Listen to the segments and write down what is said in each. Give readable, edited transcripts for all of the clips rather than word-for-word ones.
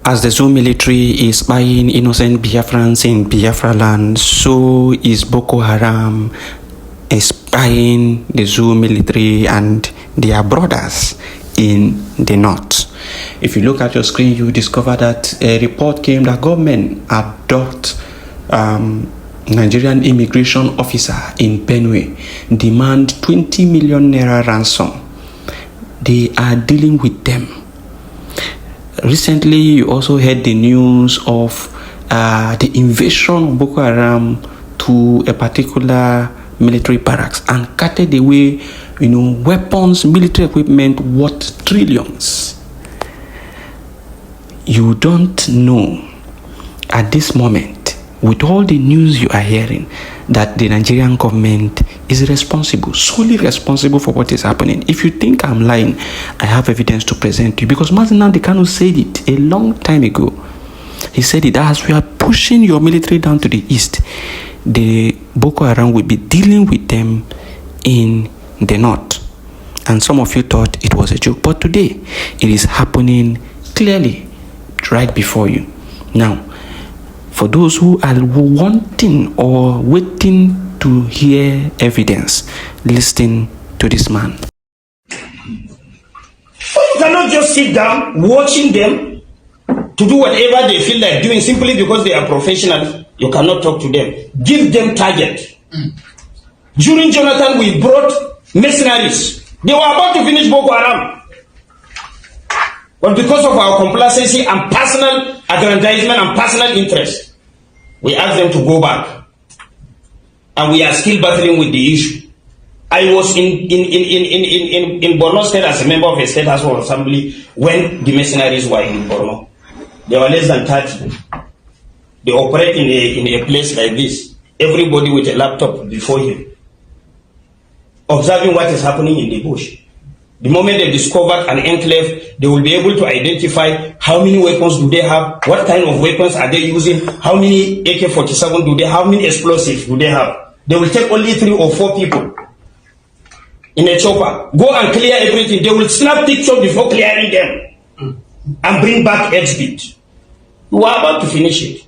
As the Zoo military is spying innocent Biafrans in Biafra land, so is Boko Haram spying the Zoo military and their brothers in the north. If you look at your screen, you discover that a report came that government adopt Nigerian immigration officer in Benue, demand 20 million naira ransom. They are dealing with them. Recently, you also heard the news of the invasion of Boko Haram to a particular military barracks and carted away, weapons, military equipment worth trillions. You don't know at this moment, with all the news you are hearing, that the Nigerian government is responsible, solely responsible for what is happening. If you think I'm lying, I have evidence to present to you, because Mazi Nnamdi Kanu said it a long time ago. He said it, as we are pushing your military down to the east, the Boko Haram will be dealing with them in the north. And some of you thought it was a joke, but today it is happening clearly right before you. Now, for those who are wanting or waiting to hear evidence, listen to this man. You cannot just sit down watching them to do whatever they feel like doing simply because they are professionals. You cannot talk to them. Give them target. During Jonathan, we brought mercenaries. They were about to finish Boko Haram. But because of our complacency and personal aggrandizement and personal interest, we asked them to go back. And we are still battling with the issue. I was in Borno State as a member of a State House of Assembly when the mercenaries were in Borno. There were less than 30. They operate in a place like this. Everybody with a laptop before him, observing what is happening in the bush. The moment they discover an enclave, they will be able to identify how many weapons do they have, what kind of weapons are they using, how many AK-47 do they have, how many explosives do they have. They will take only 3 or 4 people in a chopper, go and clear everything. They will snap pictures before clearing them and bring back exhibit. We are about to finish it.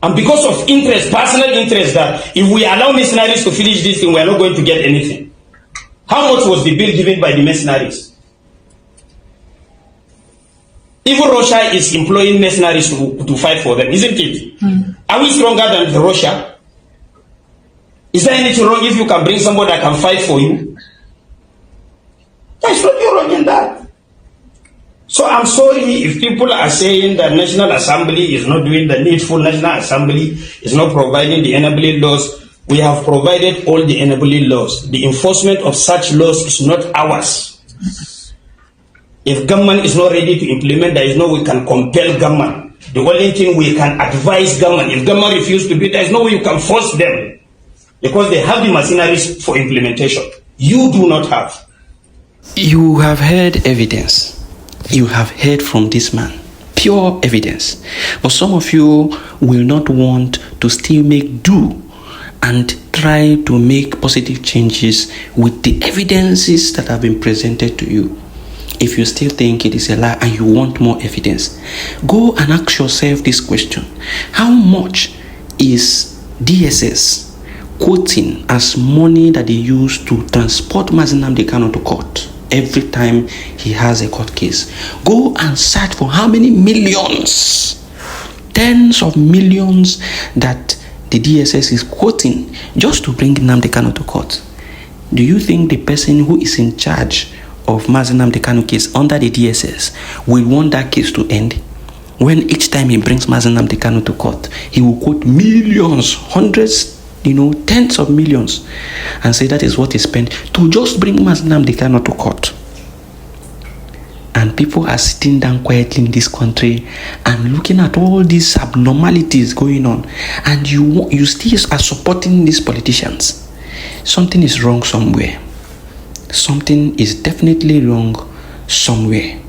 And because of interest, personal interest, that if we allow mercenaries to finish this thing, we are not going to get anything. How much was the bill given by the mercenaries? Even Russia is employing mercenaries to fight for them, isn't it? Are we stronger than Russia? Is there anything wrong if you can bring somebody that can fight for you? There's nothing wrong in that. So I'm sorry if people are saying that National Assembly is not doing the needful, National Assembly is not providing the enabling laws. We have provided all the enabling laws. The enforcement of such laws is not ours. If government is not ready to implement, there is no way we can compel government. The only thing we can advise government. If government refuses to do it, there is no way you can force them, because they have the machineries for implementation. You do not have. You have heard evidence. You have heard from this man. Pure evidence. But some of you will not want to still make do and try to make positive changes with the evidences that have been presented to you. If you still think it is a lie and you want more evidence, go and ask yourself this question. How much is DSS quoting as money that they use to transport Mazi Nnamdi Kanu to court every time he has a court case? Go and search for how many millions, tens of millions, that the DSS is quoting just to bring Nnamdi Kanu to court. Do you think the person who is in charge of Mazi Nnamdi Kanu case under the DSS will want that case to end? When each time he brings Mazi Nnamdi Kanu to court, he will quote millions, hundreds, tens of millions, and say that is what he spent to just bring Mazi Nnamdi Kanu to court. And people are sitting down quietly in this country and looking at all these abnormalities going on, and you still are supporting these politicians. Something is wrong somewhere. Something is definitely wrong somewhere.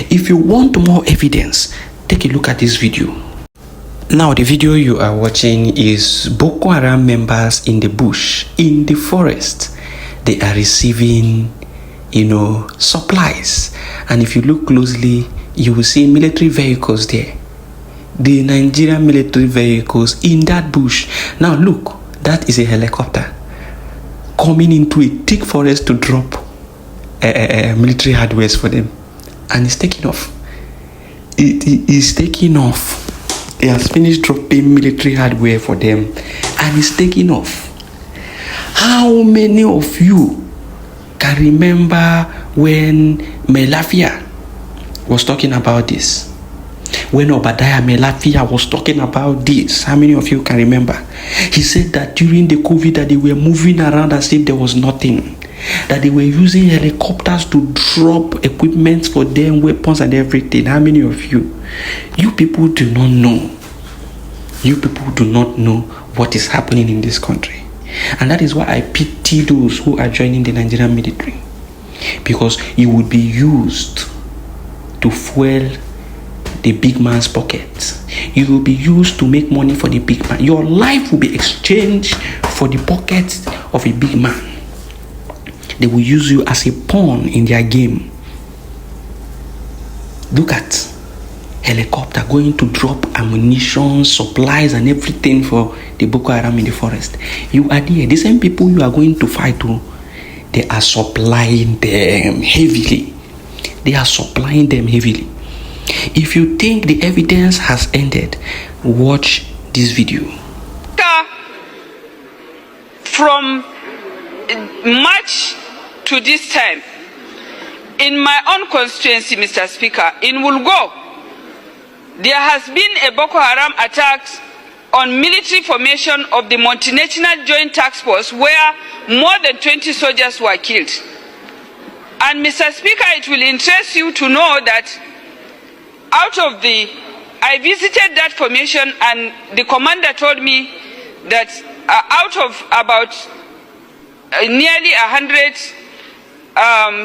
If you want more evidence, take a look at this video. Now, the video you are watching is Boko Haram members in the bush, in the forest. They are receiving, supplies. And if you look closely, you will see military vehicles there. The Nigerian military vehicles in that bush. Now look, that is a helicopter coming into a thick forest to drop military hardware for them, and it's taking off. It is taking off. He has finished dropping military hardware for them, and it's taking off. How many of you can remember when Melafia was talking about this? When Obadiah Melafia was talking about this, how many of you can remember? He said that during the COVID that they were moving around as if there was nothing, that they were using helicopters to drop equipment for them, weapons and everything. How many of you people do not know? You people do not know what is happening in this country. And that is why I pity those who are joining the Nigerian military, because you would be used to fuel the big man's pockets. You will be used to make money for the big man. Your life will be exchanged for the pockets of a big man. They will use you as a pawn in their game. Look at helicopter going to drop ammunition, supplies and everything for the Boko Haram in the forest. You are there. The same people you are going to fight to, they are supplying them heavily. They are supplying them heavily. If you think the evidence has ended, watch this video. From March to this time, in my own constituency, Mr. Speaker, in Wulgo, there has been a Boko Haram attack on military formation of the multinational joint task force where more than 20 soldiers were killed. And Mr. Speaker, it will interest you to know that I visited that formation, and the commander told me that out of about nearly 100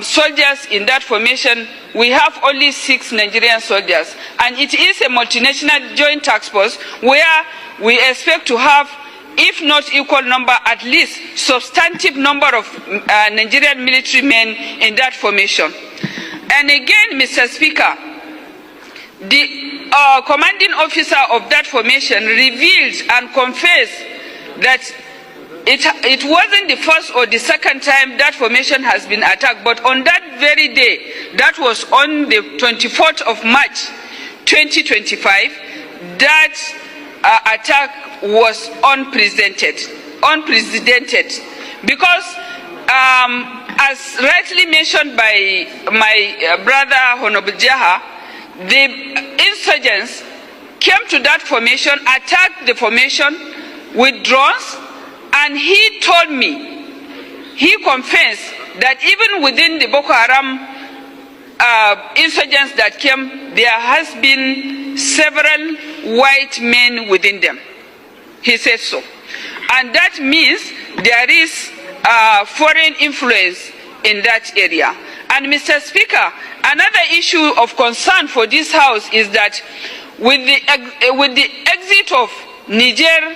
soldiers in that formation, we have only 6 Nigerian soldiers. And it is a multinational joint task force where we expect to have, if not equal number, at least substantive number of Nigerian military men in that formation. And again, Mr. Speaker, the commanding officer of that formation revealed and confessed that it wasn't the first or the second time that formation has been attacked, but on that very day, that was on the 24th of March 2025, that attack was unprecedented, because as rightly mentioned by my brother Honorable Jaha, the insurgents came to that formation, attacked the formation with drones, and he told me, he confessed that even within the Boko Haram insurgents that came, there has been several white men within them. He said so. And that means there is foreign influence in that area. And Mr. Speaker, another issue of concern for this House is that with the exit of Niger,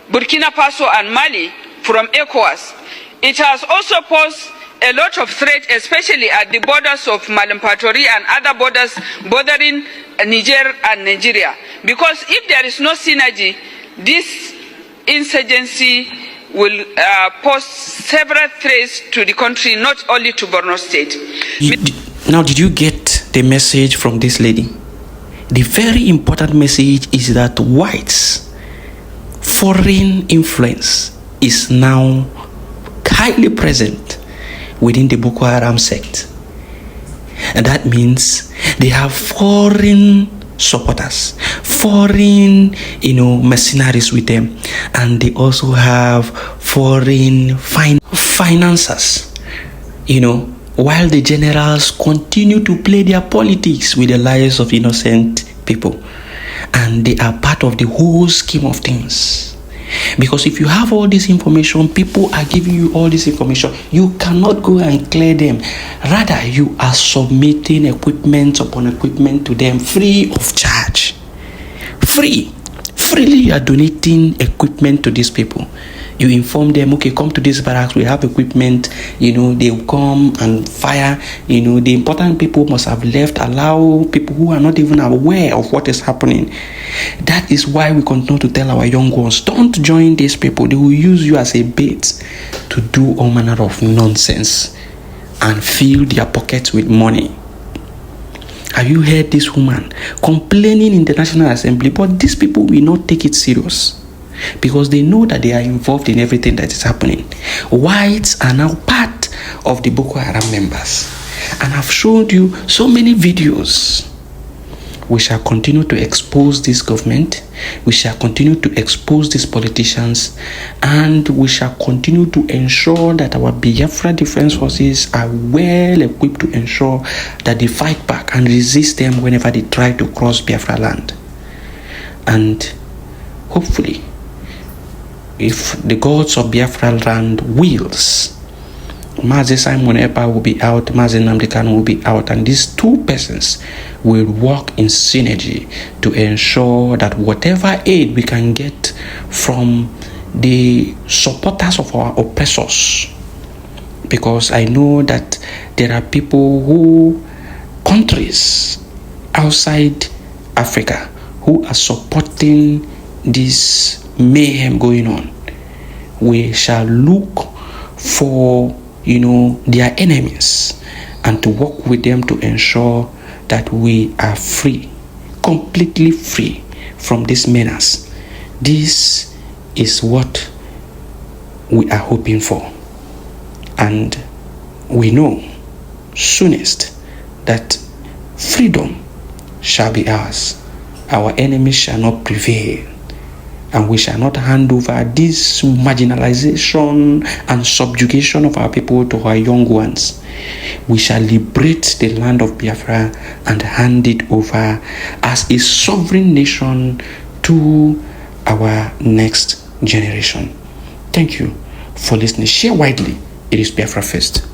Burkina Faso and Mali from ECOWAS, it has also posed a lot of threat, especially at the borders of Malampatori and other borders bordering Niger and Nigeria. Because if there is no synergy, this insurgency will pose several threats to the country, not only to Borno State. Now, did you get the message from this lady? The very important message is that whites, foreign influence is now highly present within the Boko Haram sect. And that means they have foreign supporters, foreign, mercenaries with them, and they also have foreign financiers, while the generals continue to play their politics with the lives of innocent people, and they are part of the whole scheme of things. Because if you have all this information, people are giving you all this information, you cannot go and clear them. Rather, you are submitting equipment upon equipment to them free of charge. Freely you are donating equipment to these people. You inform them, okay, come to this barracks, we have equipment, they will come and fire. The important people must have left, allow people who are not even aware of what is happening. That is why we continue to tell our young ones, don't join these people. They will use you as a bait to do all manner of nonsense and fill their pockets with money. Have you heard this woman complaining in the National Assembly? But these people will not take it serious because they know that they are involved in everything that is happening. Whites are now part of the Boko Haram members. And I've showed you so many videos. We shall continue to expose this government. We shall continue to expose these politicians. And we shall continue to ensure that our Biafra Defense Forces are well equipped to ensure that they fight back and resist them whenever they try to cross Biafra land. And hopefully, if the gods of Biafra land wills, Mazi Simon Epa will be out, Mazi Nnamdi Kanu will be out, and these two persons will work in synergy to ensure that whatever aid we can get from the supporters of our oppressors, because I know that there are people countries outside Africa who are supporting this mayhem going on. We shall look for their enemies and to work with them to ensure that we are free, completely free from this menace. This is what we are hoping for, and we know soonest that freedom shall be ours. Our enemies shall not prevail, and we shall not hand over this marginalization and subjugation of our people to our young ones. We shall liberate the land of Biafra and hand it over as a sovereign nation to our next generation. Thank you for listening. Share widely. It is Biafra First.